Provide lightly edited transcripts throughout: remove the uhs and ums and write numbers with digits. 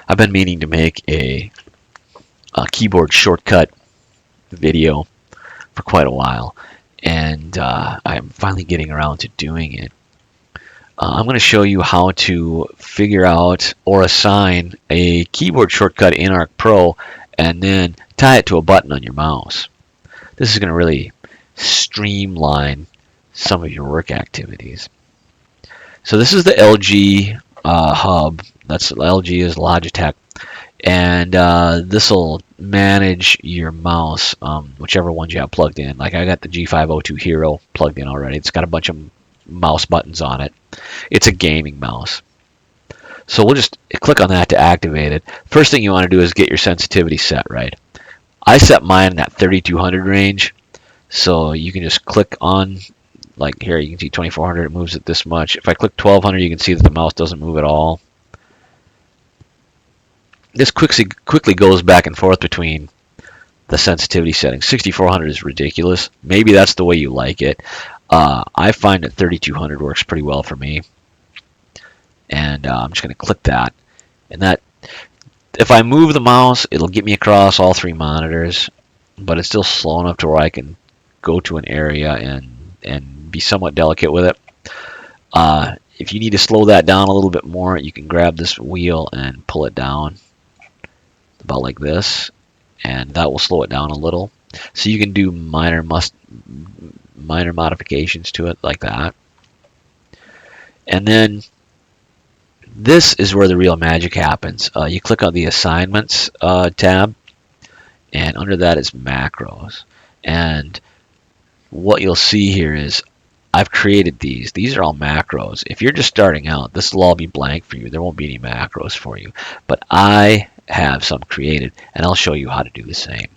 I've been meaning to make a keyboard shortcut video for quite a while, and I'm finally getting around to doing it. I'm going to show you how to figure out or assign a keyboard shortcut in ArcPro and then tie it to a button on your mouse. This is going to really streamline some of your work activities. So this is the LG hub. That's LG is Logitech, and this will manage your mouse, whichever ones you have plugged in. Like I got the G502 Hero plugged in already. It's got a bunch of mouse buttons on it. It's a gaming mouse. So we'll just click on that to activate it. First thing you want to do is get your sensitivity set right. I set mine in that 3200 range, so you can just click on, like here you can see 2400, it moves it this much. If I click 1200, you can see that the mouse doesn't move at all. This quickly goes back and forth between the sensitivity settings. 6400 is ridiculous. Maybe that's the way you like it. I find that 3200 works pretty well for me. And I'm just going to click that. And that, if I move the mouse, it'll get me across all three monitors, but it's still slow enough to where I can go to an area and be somewhat delicate with it. If you need to slow that down a little bit more, you can grab this wheel and pull it down about like this, and that will slow it down a little. So you can do minor modifications to it like that. And then this is where the real magic happens. You click on the Assignments tab, and under that is Macros. And what you'll see here is I've created these. These are all macros. If you're just starting out, this will all be blank for you. There won't be any macros for you. But I have some created, and I'll show you how to do the same.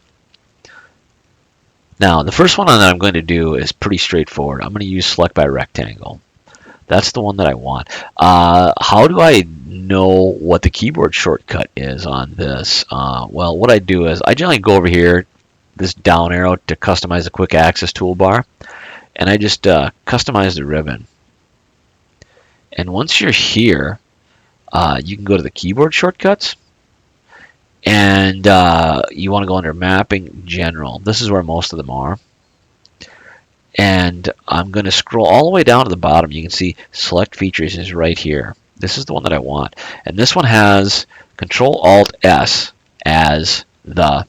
Now, the first one that I'm going to do is pretty straightforward. I'm going to use Select by Rectangle. That's the one that I want. How do I know what the keyboard shortcut is on this? Well, what I do is I generally go over here, this down arrow, to customize the quick access toolbar, and I just customize the ribbon. And once you're here, you can go to the keyboard shortcuts, and you want to go under Mapping General. This is where most of them are. And I'm going to scroll all the way down to the bottom. You can see Select Features is right here. This is the one that I want. And this one has Control-Alt-S as the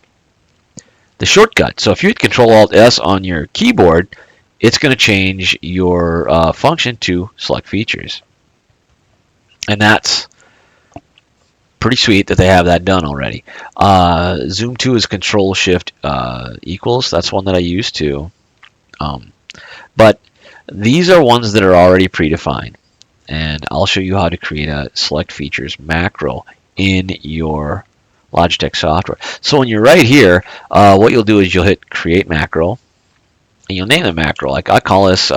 shortcut. So if you hit Control-Alt-S on your keyboard, it's going to change your function to Select Features. And that's pretty sweet that they have that done already. Zoom to is Control-Shift equals. That's one that I use too. But these are ones that are already predefined, and I'll show you how to create a Select Features macro in your Logitech software. So when you're right here, what you'll do is you'll hit Create Macro, and you'll name the macro. Like I call this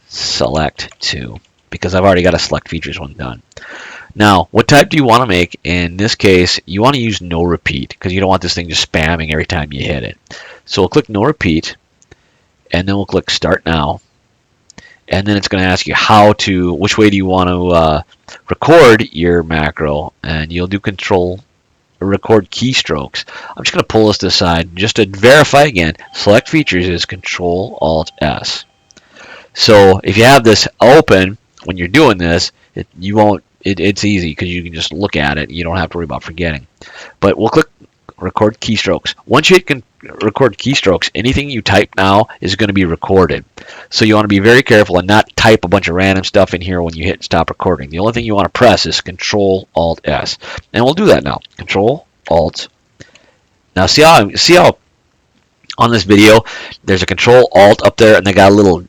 Select To, because I've already got a Select Features one done. Now, what type do you want to make? In this case, you want to use No Repeat, because you don't want this thing just spamming every time you hit it. So we'll click No Repeat, and then we'll click Start Now, and then it's going to ask you which way do you want to record your macro, and you'll do Record Keystrokes. I'm just going to pull this to the side just to verify again. Select Features is Control-Alt-S. So if you have this open when you're doing this, it's easy because you can just look at it. You don't have to worry about forgetting. But we'll click Record Keystrokes. Once you hit Record Keystrokes, anything you type now is going to be recorded. So you want to be very careful and not type a bunch of random stuff in here when you hit stop recording. The only thing you want to press is Control-Alt-S. And we'll do that now. Control-Alt. Now see how on this video there's a Control-Alt up there and they got a little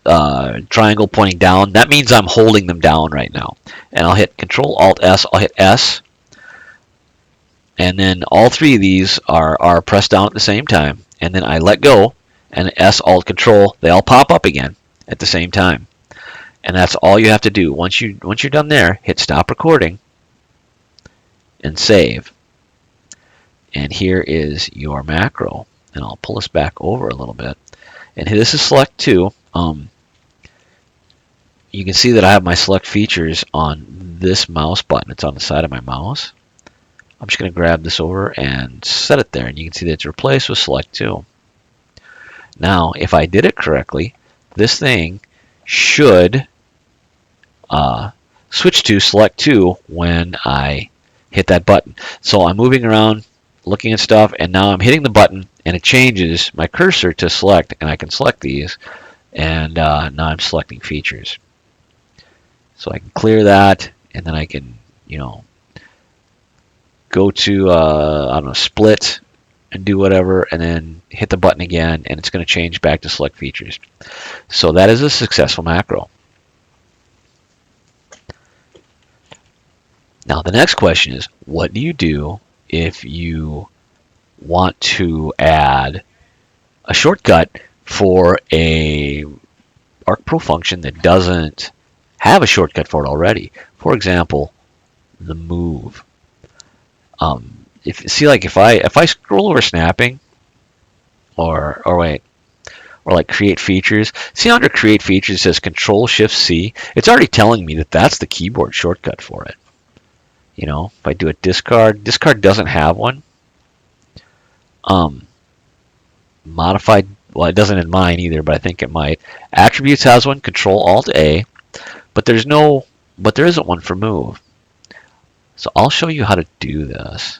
triangle pointing down. That means I'm holding them down right now. And I'll hit Control-Alt-S. I'll hit S. And then all three of these are pressed down at the same time. And then I let go, and S, Alt, Control, they all pop up again at the same time. And that's all you have to do. Once you're done there, hit Stop Recording and Save. And here is your macro. And I'll pull this back over a little bit. And this is Select To. You can see that I have my Select Features on this mouse button. It's on the side of my mouse. I'm just going to grab this over and set it there, and you can see that it's replaced with select 2. Now, if I did it correctly, this thing should switch to select 2 when I hit that button. So I'm moving around, looking at stuff, and now I'm hitting the button, and it changes my cursor to select, and I can select these, and now I'm selecting features. So I can clear that, and then I can, go to, I don't know, split, and do whatever, and then hit the button again, and it's going to change back to select features. So that is a successful macro. Now the next question is, what do you do if you want to add a shortcut for a ArcPro function that doesn't have a shortcut for it already? For example, the move. If I scroll over snapping, or like create features. See under create features it says Control Shift C. It's already telling me that that's the keyboard shortcut for it. If I do a discard doesn't have one. Modified, well, it doesn't in mine either, but I think it might. Attributes has one, Control Alt A, but there isn't one for move. So I'll show you how to do this.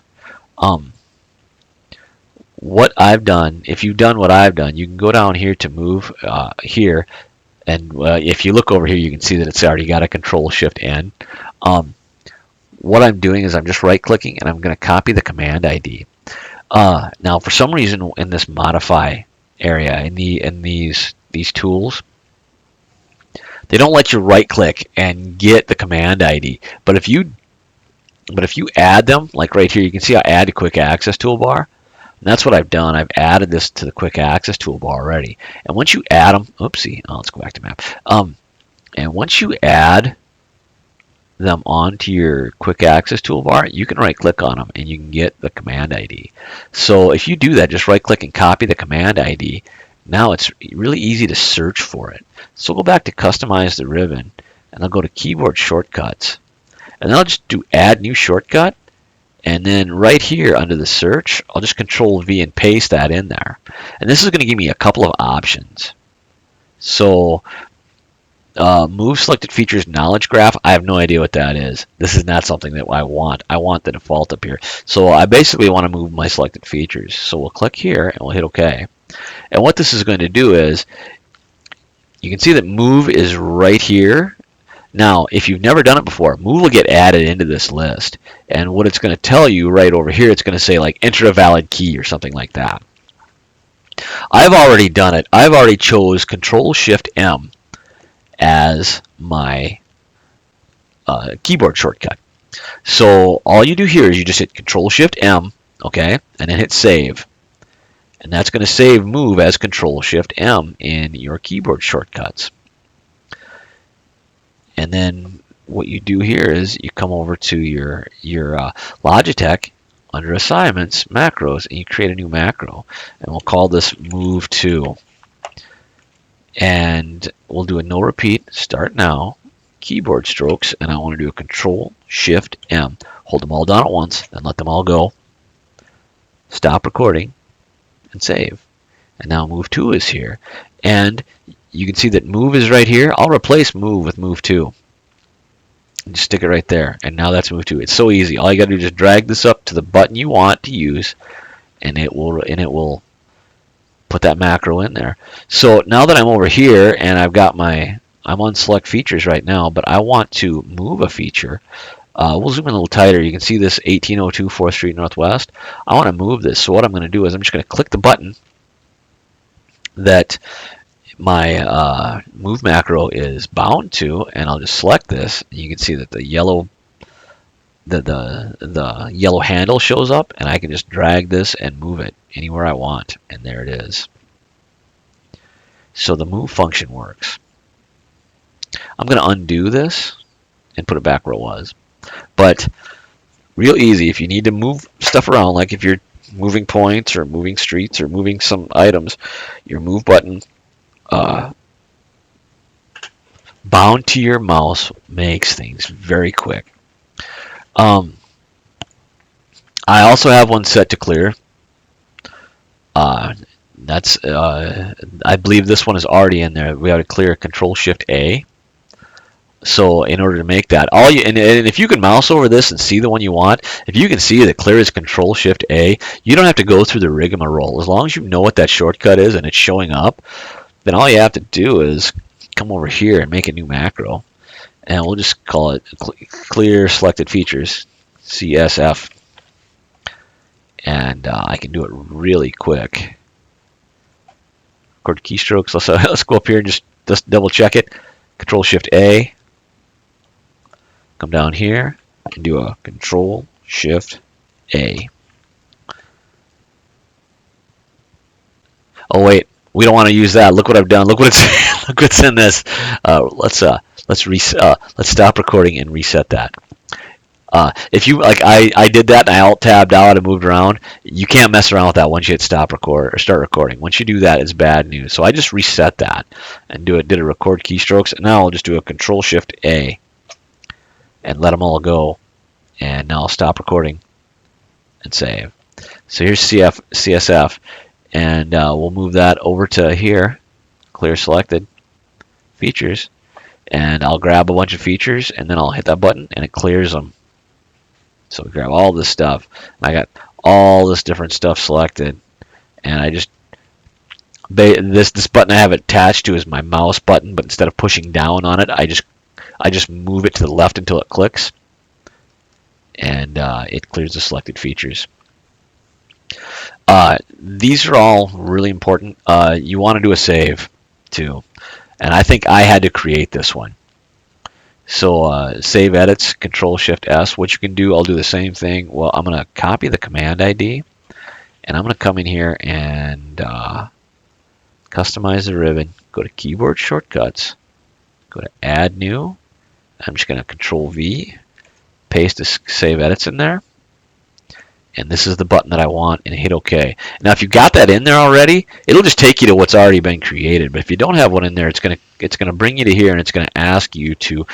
What I've done, if you've done what I've done, you can go down here to move here, and if you look over here, you can see that it's already got a Control Shift N. What I'm doing is I'm just right-clicking, and I'm going to copy the command ID. Now, for some reason, in this modify area, in these tools, they don't let you right-click and get the command ID. But if you add them, like right here, you can see I add a quick access toolbar. And that's what I've done. I've added this to the quick access toolbar already. And once you add them, let's go back to map. And once you add them onto your quick access toolbar, you can right click on them and you can get the command ID. So if you do that, just right click and copy the command ID. Now it's really easy to search for it. So go back to customize the ribbon, and I'll go to keyboard shortcuts, and then I'll just do add new shortcut. And then right here under the search, I'll just Control V and paste that in there. And this is going to give me a couple of options. So move selected features knowledge graph, I have no idea what that is. This is not something that I want. I want the default up here. So I basically want to move my selected features. So we'll click here and we'll hit OK. And what this is going to do is, you can see that move is right here. Now, if you've never done it before, move will get added into this list. And what it's going to tell you right over here, it's going to say like enter a valid key or something like that. I've already done it. I've already chose Control Shift M as my keyboard shortcut. So all you do here is you just hit Control Shift M, okay, and then hit save. And that's going to save move as Control Shift M in your keyboard shortcuts. And then what you do here is you come over to your Logitech under assignments, macros, and you create a new macro. And we'll call this move 2. And we'll do a no repeat, start now, keyboard strokes, and I want to do a Control Shift M. Hold them all down at once, then let them all go. Stop recording and save. And now move 2 is here. And you can see that move is right here. I'll replace move with move 2. And just stick it right there. And now that's move 2. It's so easy. All you got to do is just drag this up to the button you want to use, and it will put that macro in there. So now that I'm over here and I've got I'm on select features right now, but I want to move a feature. We'll zoom in a little tighter. You can see this 1802 4th Street Northwest. I want to move this. So what I'm going to do is I'm just going to click the button that my move macro is bound to, and I'll just select this. You can see that the yellow the yellow handle shows up, and I can just drag this and move it anywhere I want, and there it is. So the move function works. I'm going to undo this and put it back where it was. But real easy, if you need to move stuff around, like if you're moving points or moving streets or moving some items, your move button bound to your mouse makes things very quick. I also have one set to clear. I believe this one is already in there. We have to clear Control Shift A. So in order to make that, and if you can mouse over this and see the one you want, if you can see that clear is Control Shift A, you don't have to go through the rigmarole. As long as you know what that shortcut is and it's showing up, then all you have to do is come over here and make a new macro, and we'll just call it clear selected features, CSF, and I can do it really quick. Record keystrokes. Let's go up here and just double check it. Control Shift A. Come down here and do a Control Shift A. Oh wait, we don't want to use that. Look what I've done. Look what it's look what's in this. Let's stop recording and reset that. If you like, I did that and I alt tabbed out and moved around. You can't mess around with that once you hit stop record or start recording. Once you do that, it's bad news. So I just reset that and did a record keystrokes. And now I'll just do a Control Shift A and let them all go. And now I'll stop recording and save. So here's CSF, and we'll move that over to here, clear selected features, and I'll grab a bunch of features and then I'll hit that button and it clears them. So we grab all this stuff. I got all this different stuff selected, and I just this button I have attached to is my mouse button, but instead of pushing down on it, I just move it to the left until it clicks, and it clears the selected features. These are all really important. You want to do a save too, and I think I had to create this one. So save edits, Control Shift S. What you can do, I'll do the same thing. Well, I'm going to copy the command ID, and I'm going to come in here and customize the ribbon. Go to Keyboard Shortcuts. Go to Add New. I'm just going to Control V, paste the save edits in there, and this is the button that I want, and hit OK. Now, if you got that in there already, it'll just take you to what's already been created. But if you don't have one in there, it's going to bring you to here, and it's going to ask you to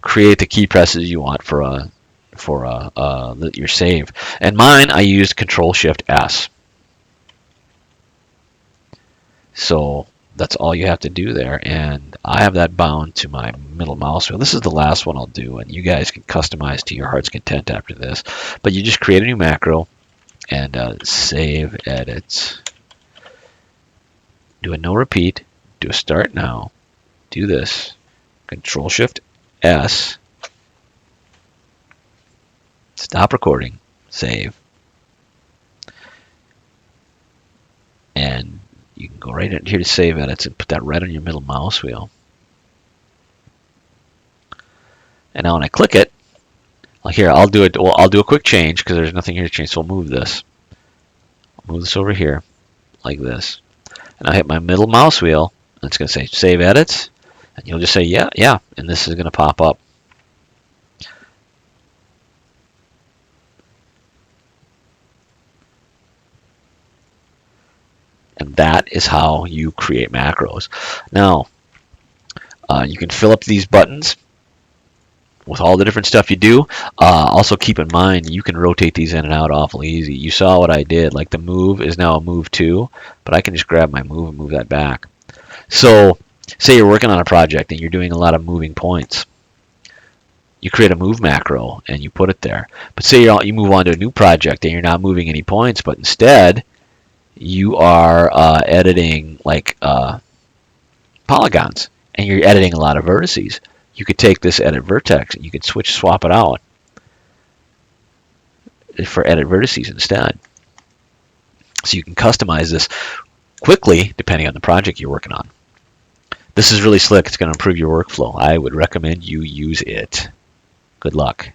create the key presses you want for your save. And mine, I used Control Shift S. So that's all you have to do there, and I have that bound to my middle mouse wheel. This is the last one I'll do, and you guys can customize to your heart's content after this. But you just create a new macro and save edits. Do a no repeat. Do a start now. Do this. Control Shift S. Stop recording. Save. And you can go right in here to save edits and put that right on your middle mouse wheel. And now when I click it, here I'll do it. Well, I'll do a quick change because there's nothing here to change. So I'll move this. I'll move this over here like this, and I'll hit my middle mouse wheel, and it's going to say save edits, and you'll just say yeah, and this is going to pop up. And that is how you create macros. Now, you can fill up these buttons with all the different stuff you do. Also keep in mind, you can rotate these in and out awful easy. You saw what I did. Like the move is now a move 2, but I can just grab my move and move that back. So, say you're working on a project and you're doing a lot of moving points. You create a move macro and you put it there. But say you move on to a new project and you're not moving any points, but instead you are editing like polygons, and you're editing a lot of vertices. You could take this edit vertex and you could swap it out for edit vertices instead. So you can customize this quickly depending on the project you're working on. This is really slick. It's going to improve your workflow. I would recommend you use it. Good luck.